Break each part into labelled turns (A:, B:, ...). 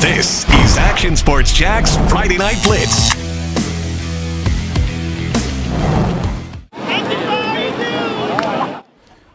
A: This is Action Sports Jack's Friday Night Blitz.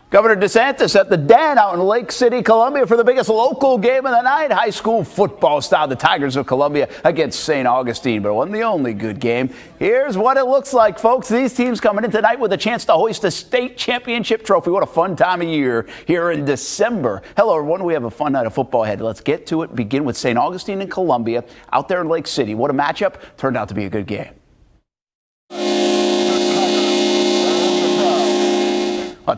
B: Governor DeSantis at the Den out in Lake City, Columbia for the biggest local game of the night. High school football style. The Tigers of Columbia against St. Augustine, but it wasn't the only good game. Here's what it looks like, folks. These teams coming in tonight with a chance to hoist a state championship trophy. What a fun time of year here in December. Hello, everyone. We have a fun night of football ahead. Let's get to it. Begin with St. Augustine and Columbia out there in Lake City. What a matchup. Turned out to be a good game.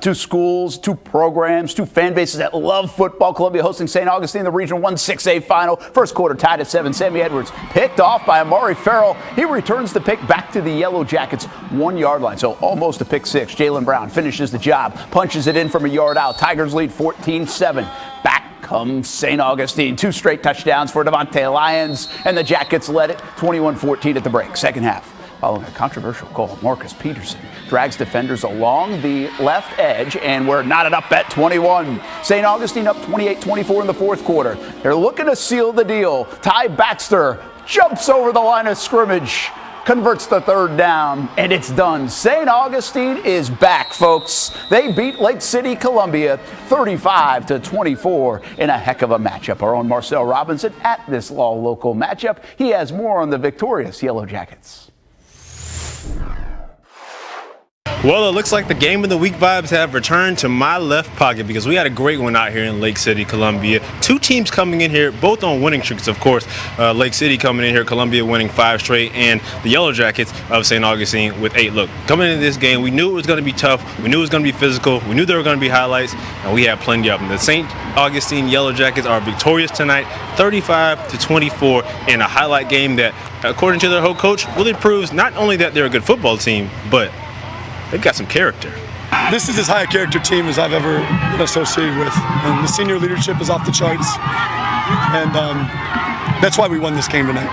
B: Two schools, two programs, two fan bases that love football. Columbia hosting St. Augustine in the Region 1 6A final. First quarter tied at 7. Sammy Edwards picked off by Amari Farrell. He returns the pick back to the Yellow Jackets 1 yard line. So almost a pick six. Jalen Brown finishes the job, punches it in from a yard out. Tigers lead 14-7. Back comes St. Augustine. 2 straight touchdowns for Devontae Lyons, and the Jackets led it 21-14 at the break. Second half. Following a controversial call, Marcus Peterson drags defenders along the left edge, and we're knotted up at 21. St. Augustine up 28-24 in the fourth quarter. They're looking to seal the deal. Ty Baxter jumps over the line of scrimmage, converts the third down, and it's done. St. Augustine is back, folks. They beat Lake City, Columbia 35-24 in a heck of a matchup. Our own Marcel Robinson at this local matchup. He has more on the victorious Yellow Jackets.
C: Well, it looks like the game of the week vibes have returned to my left pocket because we had a great one out here in Lake City, Columbia. 2 teams coming in here, both on winning streaks, of course. Lake City coming in here, Columbia winning 5 straight, and the Yellow Jackets of St. Augustine with 8. Look, coming into this game, we knew it was going to be tough. We knew it was going to be physical. We knew there were going to be highlights, and we had plenty of them. The St. Augustine Yellow Jackets are victorious tonight, 35-24, in a highlight game that, according to their head coach, really proves not only that they're a good football team, but they've got some character.
D: This is as high a character team as I've ever been associated with. And the senior leadership is off the charts. And that's why we won this game tonight.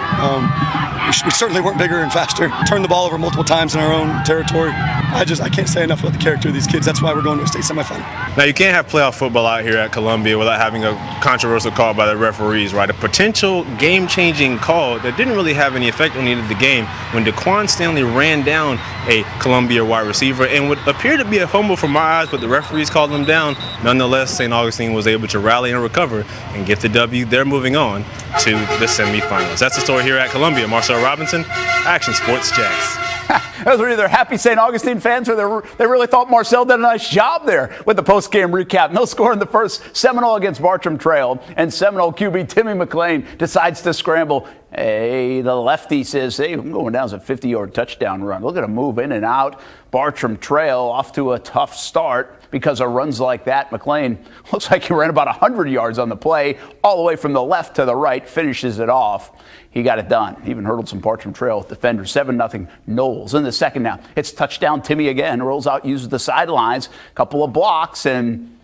D: We certainly weren't bigger and faster. Turned the ball over multiple times in our own territory. I can't say enough about the character of these kids. That's why we're going to a state semifinal.
C: Now, you can't have playoff football out here at Columbia without having a controversial call by the referees, right? A potential game-changing call that didn't really have any effect on the end of the game when DeQuan Stanley ran down a Columbia wide receiver and would appear to be a fumble from my eyes, but the referees called him down. Nonetheless, St. Augustine was able to rally and recover and get the W. They're moving on to the semifinals. That's the story here at Columbia. Marcel Robinson, Action Sports Jacks.
B: Those were either happy St. Augustine fans or they really thought Marcel did a nice job there with the post-game recap. No score in the first. Seminole against Bartram trailed, and Seminole QB Timmy McLean decides to scramble. Hey, the lefty says, hey, I'm going down as a 50-yard touchdown run. Look at him move in and out. Bartram trail off to a tough start because of runs like that. McLean looks like he ran about 100 yards on the play, all the way from the left to the right, finishes it off. He got it done. Even hurdled some Bartram trail with defenders. 7-0 Knowles. In the second now, it's touchdown Timmy again. Rolls out, uses the sidelines. Couple of blocks, and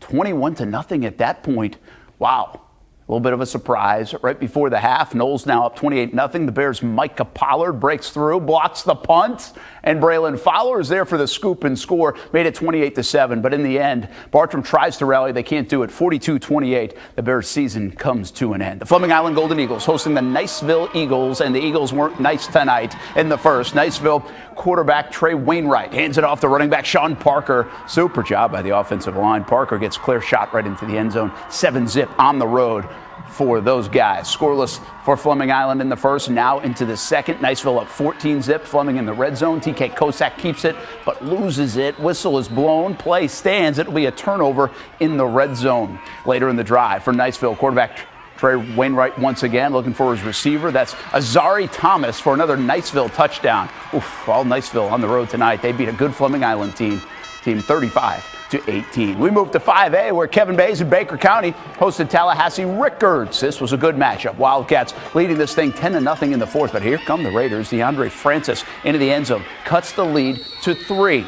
B: 21-0 at that point. Wow. A little bit of a surprise right before the half. Knowles now up 28-0. The Bears' Micah Pollard breaks through, blocks the punt, and Braylon Fowler is there for the scoop and score. Made it 28-7, but in the end, Bartram tries to rally. They can't do it. 42-28. The Bears' season comes to an end. The Fleming Island Golden Eagles hosting the Niceville Eagles, and the Eagles weren't nice tonight in the first. Niceville quarterback Trey Wainwright hands it off to running back Sean Parker. Super job by the offensive line. Parker gets clear shot right into the end zone. 7-zip on the road for those guys. Scoreless for Fleming Island in the first, now into the second. Niceville up 14-zip. Fleming in the red zone. TK Kosak keeps it, but loses it. Whistle is blown. Play stands. It'll be a turnover in the red zone. Later in the drive for Niceville, quarterback Trey Wainwright once again looking for his receiver. That's Azari Thomas for another Niceville touchdown. Oof, all Niceville on the road tonight. They beat a good Fleming Island team 35-18. We move to 5A, where Kevin Bays in Baker County hosted Tallahassee Rickards. This was a good matchup. Wildcats leading this thing 10-0 in the fourth, but here come the Raiders. DeAndre Francis into the end zone, cuts the lead to 3.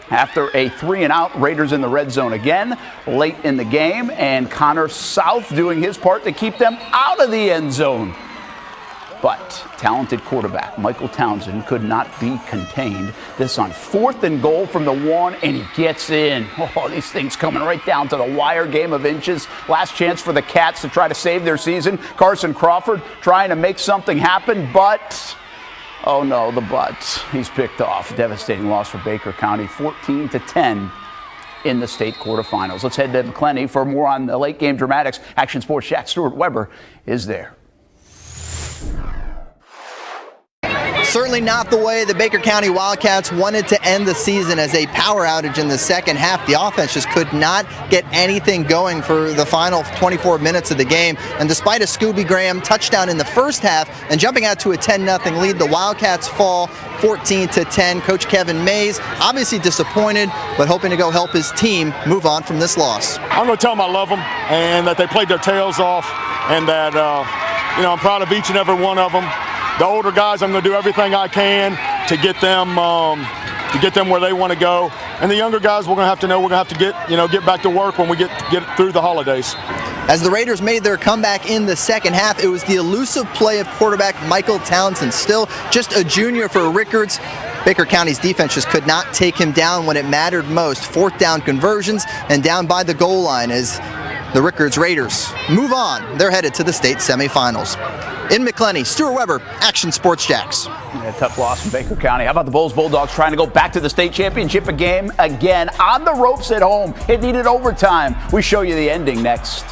B: After a 3-and-out, Raiders in the red zone again late in the game, and Connor South doing his part to keep them out of the end zone. But talented quarterback Michael Townsend could not be contained. This on 4th and goal from the 1, and he gets in. Oh, these things coming right down to the wire, game of inches. Last chance for the Cats to try to save their season. Carson Crawford trying to make something happen, but oh no, the but. He's picked off. Devastating loss for Baker County, 14-10 in the state quarterfinals. Let's head to McClenny for more on the late game dramatics. Action Sports Jack Stuart Weber is there.
E: Certainly not the way the Baker County Wildcats wanted to end the season, as a power outage in the second half. The offense just could not get anything going for the final 24 minutes of the game. And despite a Scooby Graham touchdown in the first half and jumping out to a 10-0 lead, the Wildcats fall 14-10. Coach Kevin Mays obviously disappointed, but hoping to go help his team move on from this loss.
F: I'm going to tell them I love them and that they played their tails off, and that I'm proud of each and every one of them. The older guys, I'm going to do everything I can to get them where they want to go. And the younger guys, we're going to have to know we're going to have to get back to work when we get through the holidays.
E: As the Raiders made their comeback in the second half, it was the elusive play of quarterback Michael Townsend, still just a junior for Rickards. Baker County's defense just could not take him down when it mattered most. 4th down conversions and down by the goal line as the Rickards Raiders move on. They're headed to the state semifinals. In McClenny, Stuart Weber, Action Sports Jacks.
B: Yeah, tough loss from Baker County. How about the Bulls Bulldogs trying to go back to the state championship game again on the ropes at home? It needed overtime. We show you the ending next.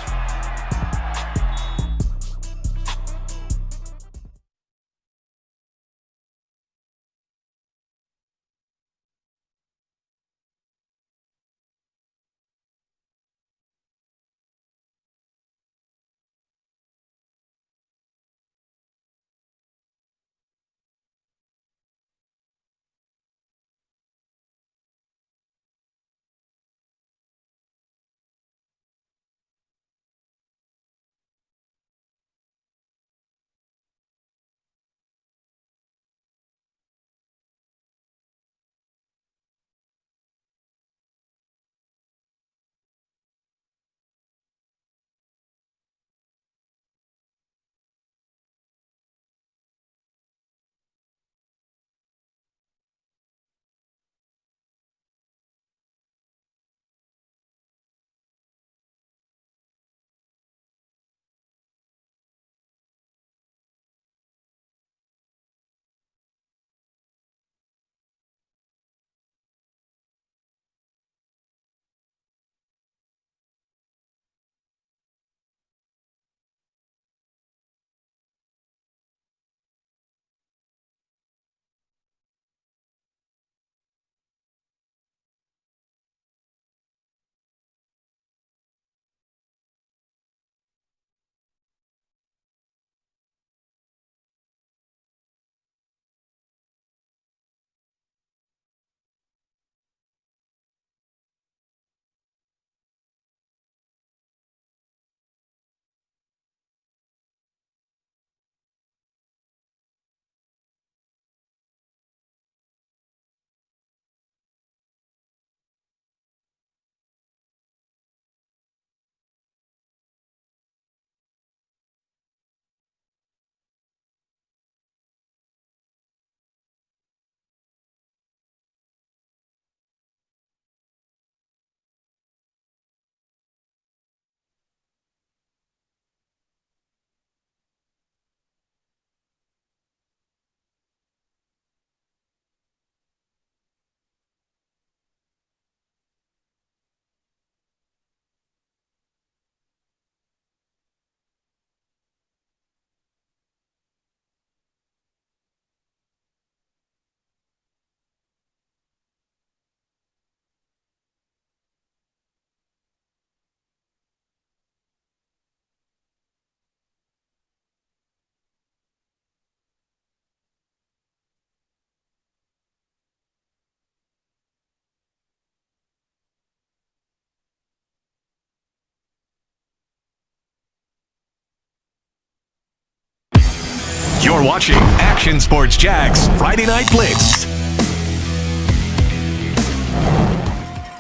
A: You're watching Action Sports Jax Friday Night Blitz.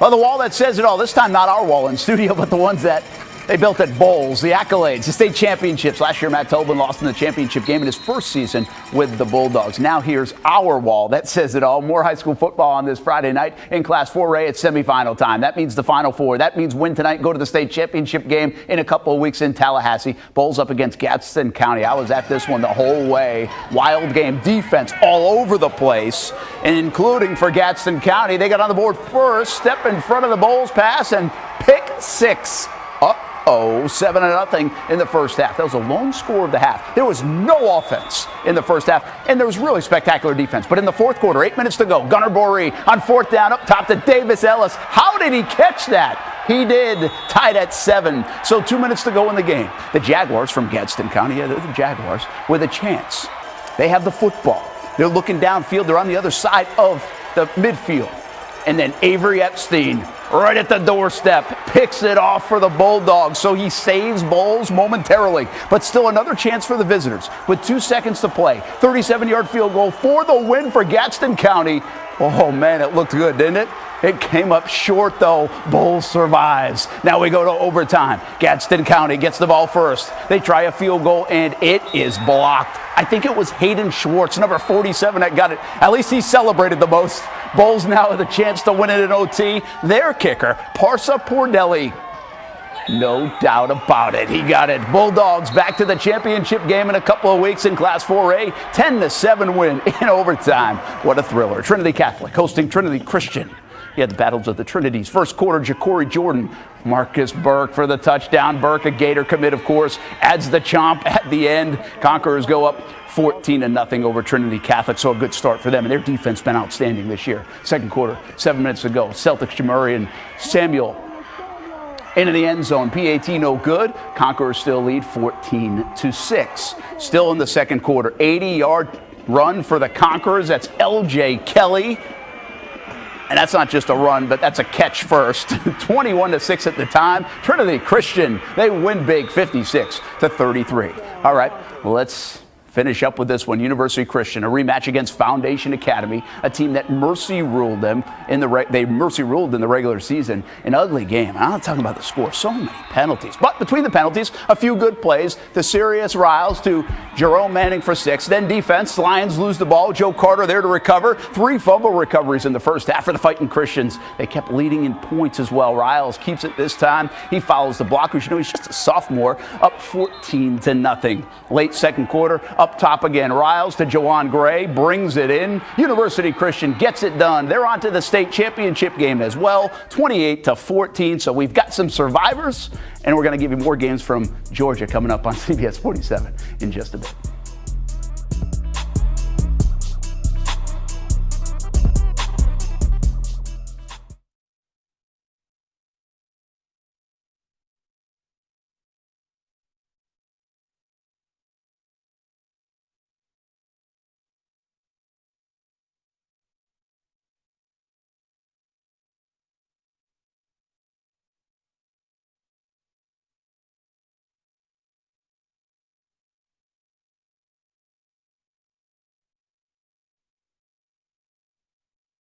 B: Well, the wall that says it all. This time not our wall in studio, but the ones that They built at Bowles, the accolades, the state championships. Last year, Matt Tobin lost in the championship game in his first season with the Bulldogs. Now here's our wall. That says it all. More high school football on this Friday night in Class 4A. It's semifinal time. That means the Final Four. That means win tonight, go to the state championship game in a couple of weeks in Tallahassee. Bowles up against Gadsden County. I was at this one the whole way. Wild game, defense all over the place, and including for Gadsden County. They got on the board first, step in front of the Bowles pass, and pick six. 7-0 in the first half. That was a lone score of the half. There was no offense in the first half, and there was really spectacular defense. But in the fourth quarter, 8 minutes to go, Gunnar Boree on fourth down up top to Davis Ellis. How did he catch that? He did, tied at 7. So 2 minutes to go in the game. The Jaguars from Gadsden County, they're the Jaguars, with a chance. They have the football. They're looking downfield. They're on the other side of the midfield. And then Avery Epstein, right at the doorstep, picks it off for the Bulldogs. So he saves Bowles momentarily. But still another chance for the visitors with 2 seconds to play. 37-yard field goal for the win for Gadsden County. Oh, man, it looked good, didn't it? It came up short, though. Bowles survives. Now we go to overtime. Gadsden County gets the ball first. They try a field goal, and it is blocked. I think it was Hayden Schwartz, number 47, that got it. At least he celebrated the most. Bowles now with a chance to win it in OT. Their kicker, Parsa Pordelli. No doubt about it. He got it. Bulldogs back to the championship game in a couple of weeks in Class 4A. 10-7 win in overtime. What a thriller. Trinity Catholic hosting Trinity Christian. He had the battles of the Trinities. First quarter, Ja'Cory Jordan. Marcus Burke for the touchdown. Burke, a Gator commit, of course, adds the chomp at the end. Conquerors go up 14-0 over Trinity Catholic, so a good start for them. And their defense has been outstanding this year. Second quarter, 7 minutes to go. Celtics, Jamuri, and Samuel into the end zone. PAT no good. Conquerors still lead 14-6. Still in the second quarter, 80-yard run for the Conquerors. That's LJ Kelly. And that's not just a run, but that's a catch first. 21-6 at the time. Trinity Christian, they win big, 56-33. All right, well, let's finish up with this one. University Christian, a rematch against Foundation Academy, a team that mercy ruled them in the regular season. An ugly game. I'm not talking about the score. So many penalties. But between the penalties, a few good plays. The Sirius Riles to Jerome Manning for 6. Then defense. Lions lose the ball. Joe Carter there to recover. 3 fumble recoveries in the first half for the Fighting Christians. They kept leading in points as well. Riles keeps it this time. He follows the blockers. You know, he's just a sophomore. Up 14-0. Late second quarter. Up top again, Riles to Jawan Gray, brings it in. University Christian gets it done. They're on to the state championship game as well, 28-14. So we've got some survivors, and we're going to give you more games from Georgia coming up on CBS 47 in just a bit.